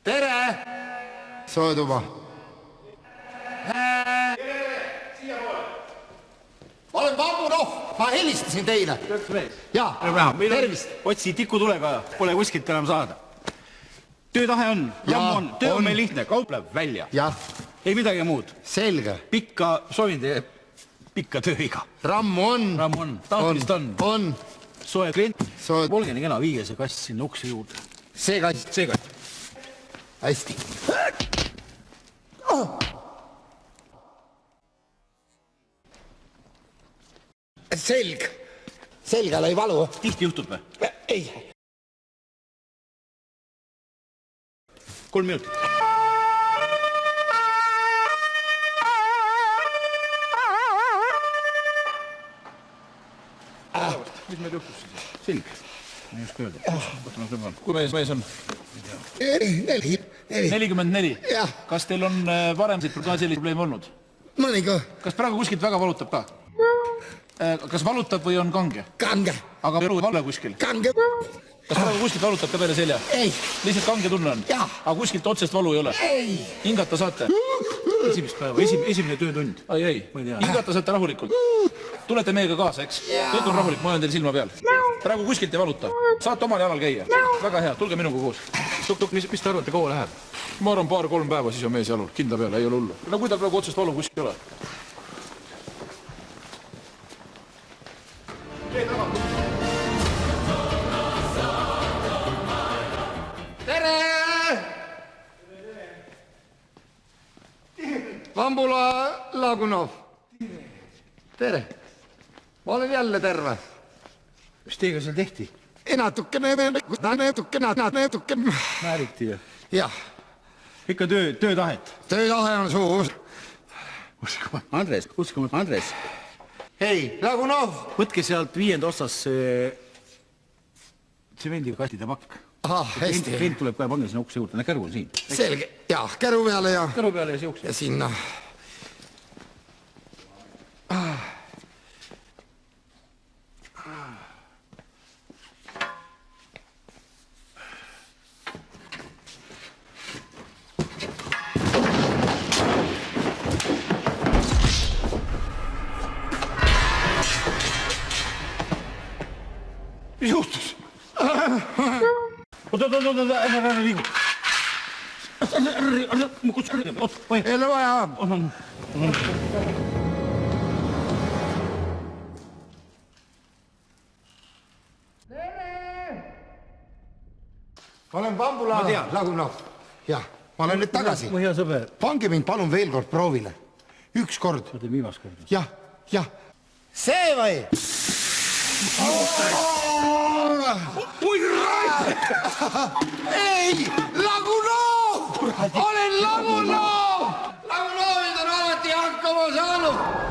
Tere! Sootuba. Ma olen Vambunov, ma helistasin teile. Jaa, tervist. Otsi tikutulega, pole kuskilt enam saada. Töötahe on, töö on meil lihtne, kaupleb välja. Jah. Ei midagi muud. Selge. Pikka, soovin teie pikka tööiga. Rammu on. Rammu on, tahtmist on. On. Soe klient. Olge nii kena, viige see kast sinna ukse juurde. See kast. See kast. Hästi. Selg. Selgal ei valu. Tihti juhtub või? Ei. 3 minutit. Mis meil juhtus siis? Selg. Ma ei oska öelda. Kui mees on? 44. Kas teil on varem ka sellist probleemi olnud? Mõniga. Kas praegu kuskilt väga valutab ka? Kas valutab või on kange? Kange. Aga elu ei vale kuskil? Kange. Kas praegu kuskilt valutab ka peale selja? Ei. Lihtsalt kange tunne on? Aga kuskilt otsest valu ei ole? Ei. Hingata saate? Esimest päeva, esimene töötund. Ei. Hingata saate rahulikult? Tulete meiega kaasa, eks? Kõik on rahulik, ma olen teil silma peal. Praegu kuskilt ei valuta. Saate omal jalal käia. Väga hea, tulge minuga koos. Mis te arvate, kaua läheb? Ma arvan 2-3 päeva, siis on mees jalul. Kindla peale, ei ole hullu. No kui tal praegu otsest valu kuskil ei ole? Tere! Vambula Lagunov. Tere. Ma olen jälle terve. Mis teiega seal tehti? Natukene. Määriti või? Jah. Ikka töötahet? Töötahe on suur. Andres. Hei, Lagunov. Võtke sealt 5. otsas tsemendikastide pakk. Hästi. Klient tuleb kohe pange sinna ukse juurde, käru on siin. Selge. Jah, käru peale ja... Käru peale ja see ukse. Ja sinna. Mis juhtus? Ära liigu. Ei ole vaja. Ma olen Vambula Lagunov. Jah, ma olen nüüd tagasi. Mu hea sõber. Pange mind palun veel kord proovile. Üks kord. Ma teen viimast korda. Jah. See või? Ei, Lagunov! Olen Lagunov! Lagunovid on alati hakkama saanud.